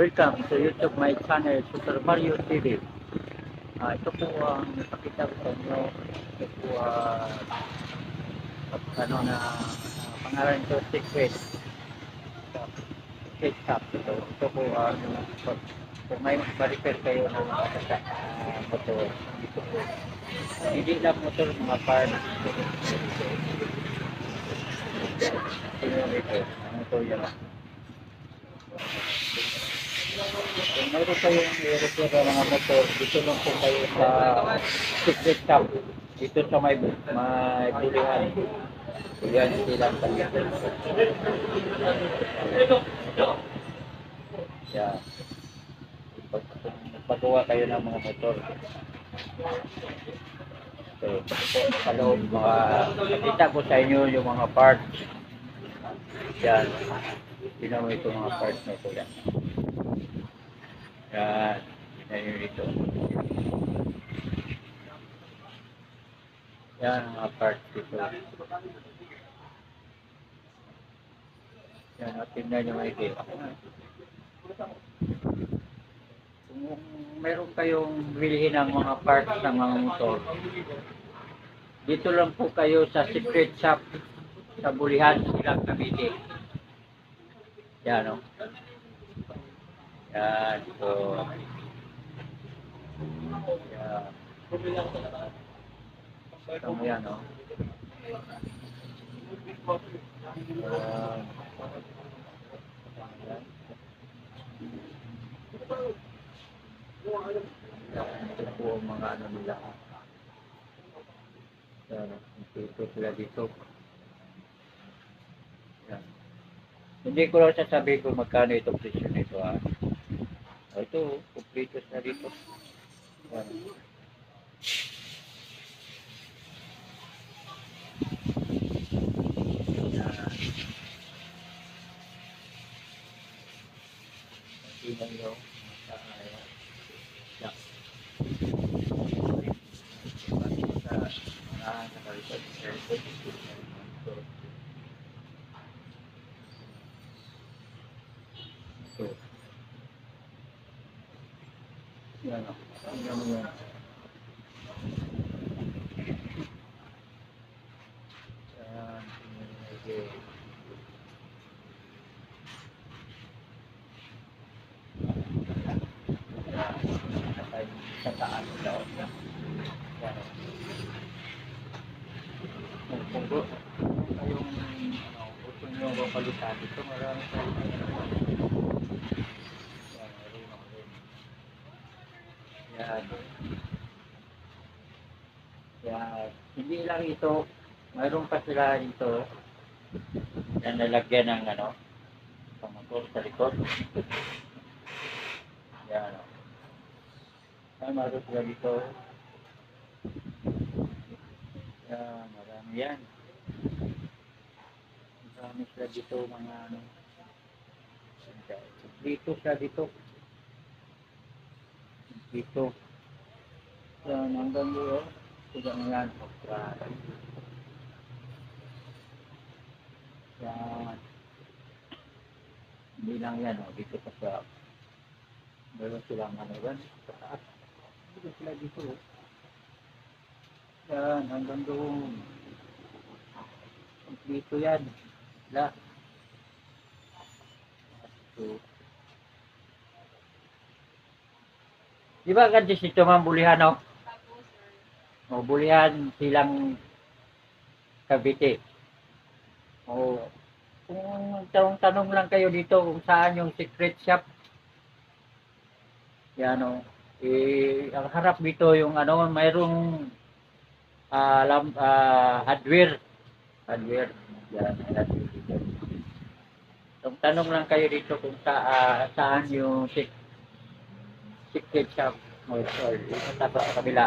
Welcome to YouTube my channel, Super Mario TV. Ito po ang ipakita ko sa inyo. Ito po ano na pangalan ito, Secret Shop. Ito po kung may ma-repair kayo ng motor. Ito po. Hindi lang motor, mga parts. Ito yan. Kung meron kayong i-repair ng mga motor, dito lang po kayo sa Secret Shop. Dito sa may bulihan. Yan silang pagkita. Yan. Pagawa kayo ng mga motor. So, sa loob, makita ko sa inyo yung mga parts. Yan. Tingnan mo itong mga parts na ito. Yan. Yan. Tingnan nyo dito. Yan ang mga parts dito. Yan. Tingnan nyo maigi. Kung meron kayong bilhin ng mga parts ng mga motor, dito lang po kayo sa Secret Shop sa Bulihan, Silang Cavite. Yan o. Yan. So, yan. Ito mo yan o. Ito po ang mga ano nila. Ito sila dito. Yan. Hindi ko lang sasabihin kung magkano itong presyo nito ha. Ito, kumplito na dito. Yan. Tingnan nyo. Yan o. Tingnan mo yan. Yan. Okay. Sa taas daw. Yan o. Kung kayong gusto nyo papalitan ito, marami tayo. Yan. Yan. Hindi lang ito, mayroon pa sila dito na nalagyan ng pangmotor sa likod. Yan. Ay, mayroon sila dito. Yan, marami yan. Marami sila dito, mga dito sila dito. Dito. Yan, hanggang doon. Tidak na yan. Yan. Hindi lang yan. Dito pa sa meron silang yan. Sa taas. Dito sila dito. Yan. Hanggang doon. Dito yan. Wala. So, di ba ganyan ito mga bulihan o? O bulihan silang Cavite. O kung tanong lang kayo dito kung saan yung Secret Shop. Yan o. Ang harap dito yung mayroong hardware. Hardware. Yan. Kung tanong lang kayo dito kung saan yung Secret Shop. O sa kabila.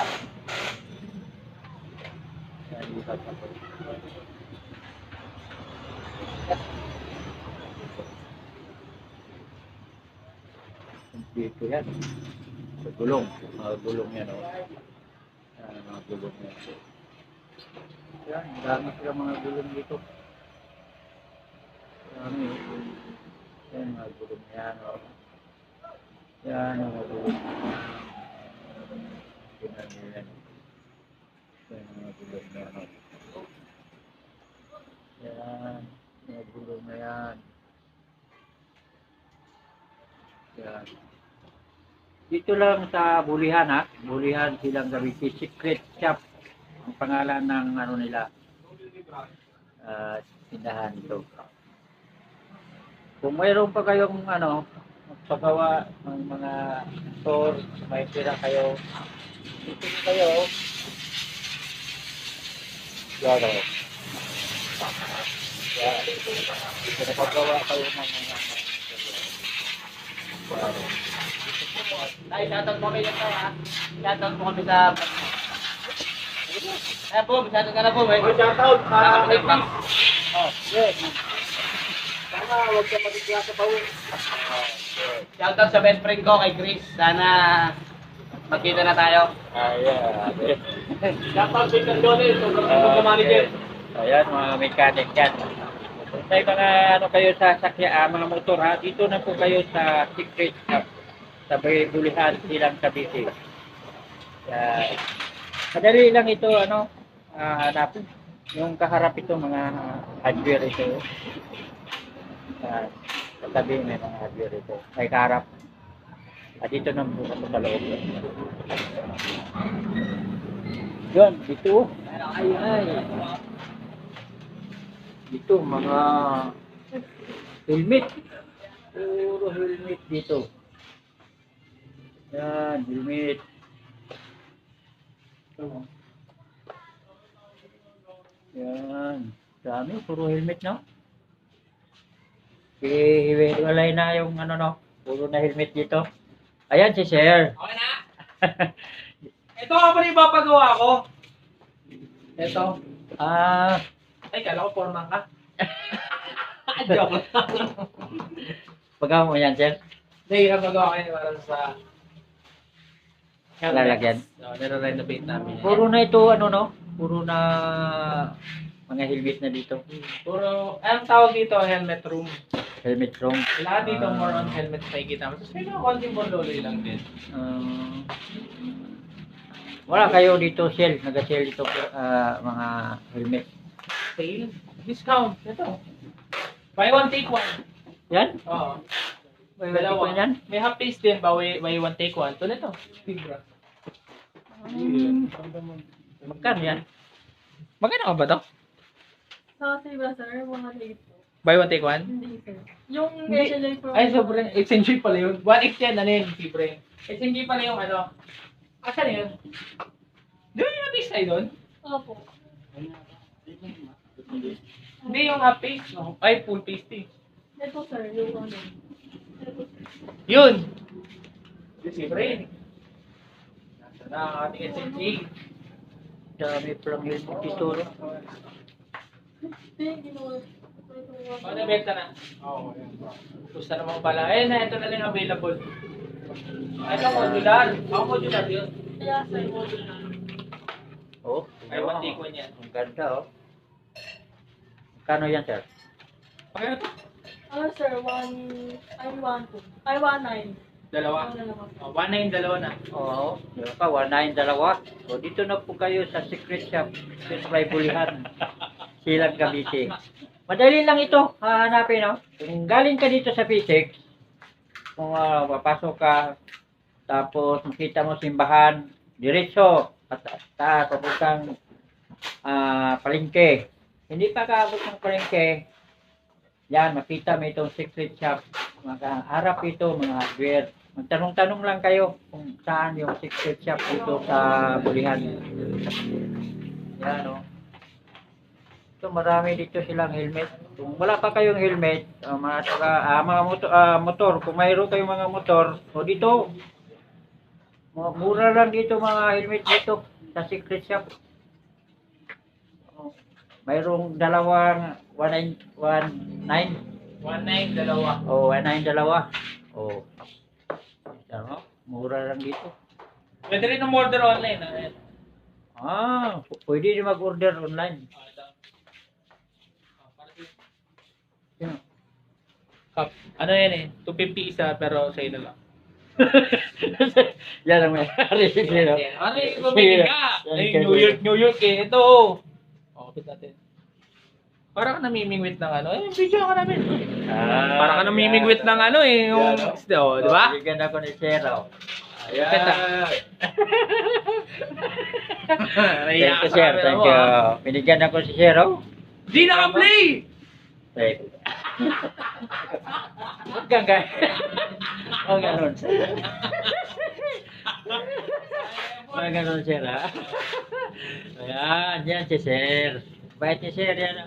Dito yan. Gulong. Gulong yan o. Mga gulong yan. Yan. Dami sila mga gulong dito. Dami. Yan mga gulong yan o. Yan ang gulong. Tingnan nyo yan. Yan ang gulong na yan. Yan. Yung gulong na yan. Yan. Dito lang sa Bulihan ha. Bulihan silang Cavite. Secret Shop. Ang pangalan ng ano nila. Tindahan ito. Kung mayroon pa kayong ano, magpagawa ng mga store, may pira kayo, dito kayo. Yan o. Yan. Magpagawa kayo ng mga Ay, shoutout mo kayo sa ha. Shoutout mo kami sa... Ay po, shoutout ka na po. Shoutout sa... Oh, yes. Sana huwag ka magiging sa bawi. Shoutout sa best friend ko kay Chris. Sana magkita na tayo. Yeah. Shoutout sa Cardones, sa manager. Ayan, mga mechanic yan. May mga ano kayo sa sakya, mga motor ha, dito na po kayo sa Secret Shop. Sa Bulihan silang Cavite. Madali lang ito, ano, hanapin. Yung kaharap ito, mga hardware ito. Katabi may mga hardware ito. May kaharap. Dito na po sa loob. Yun, dito. Ay. Dito, mga helmet. Puro helmet dito. Yan, helmet. Yan. Dami, puro helmet, no? Hiwalay na yung ano, no? Puro na helmet dito. Ayan si Sir. Okay na? Ito nga pa rin ipapagawa ko. Ito. Ay, kala ko forman ka. Joke lang. Pagawa mo yan, Sir. Hindi, ipapagawa kayo para sa... Lalagyan. No, nire-renovate namin. Puro na ito, ano, no? Puro na mga helmet na dito. Puro, anong tawag dito? Helmet room. Helmet room. Lahat dito more on helmet nakikita mo. Tapos may mga konting bondoloy lang din. Wala kayo dito, sale. Nag-sale dito mga helmet. Sale? Discount. Ito. Buy one, take one. Yan? Oo. May Dalawa. ko yan? May half piece din. Buy one, take one. Ito na ito. Fibra. Magkano yan? Magkano ka ba ito? Sa Sibra, sir, mga late po. Buy one, take one? Hindi, sir. Yung Hindi. SLA po. Ay, sobrang XNG pala yun. 1X yan, ano yun, Fibra. XNG pala yung ano. Asan yun? Di ba yung half piece tayo doon? Opo. Hindi yung half piece. No? Ay, full piece din. Ito, sir, yung ano. Ito, sir. Yun! Yung Fibra yun. Nasa na ang ating XNG. Dami palang helmet dito. No? Hindi, ginawa. Pag nabenta na. Oo. Gusto naman pala. Eh, na, ito na lang available. Ay, ito modular. Ako modular yun. Kaya, sir, model na. Oh, Ay, one take one yan. Ang ganda, oh. Magkano yan, sir? Pagkano ito? Ano, sir, 1.9. Dalawa. Dalawa. 1.9, dalawa na. Oo, di ba? 1.9 dalawa. So, dito na po kayo sa Secret Shop. Supply Bulihan. Silang Cavite. Madali lang ito. Hahanapin, no? Kung galing ka dito sa P6, kung papasok ka, tapos makita mo simbahan, diretso, papuntang palengke. Hindi pa kaabot ng palengke, yan, makita mo itong Secret Shop. Makaharap ito, mga hardware. Magtanong-tanong lang kayo kung saan yung Secret Shop dito sa Bulihan. Yan, no? Ito, marami dito silang helmet. Kung wala pa kayong helmet, mga motor, kung mayroon kayong mga motor, o dito, mura lang dito mga helmet dito sa Secret Shop. Mayroong dalawang 1.9, 1.9, dalawa. o 1.9 dalawa. O, ano, mura lang dito. Pwede rin order online. Pwede din mag-order online. Cup. Ano yan eh? 250 isa pero sa'yo na lang. Yan ang may-ari. Sino? Ano yung bumili ka? Ay, New York eh. Ito. Oh, kapit natin. Parang ka namimingwit ng ano. Eh, video ka namin. Parang ka namimingwit ng ano eh. Yung, oh, di ba? Bigyan ako ni Zero. Kapit na. Thank you, sir. Thank you. Binigyan ako si Zero. Di naka-play! Thank you. Huwag kang gaya. Huwag ganun, sir. Huwag ganun, sir, ha? Ayan, yan si sir. Bait ni sir, yan.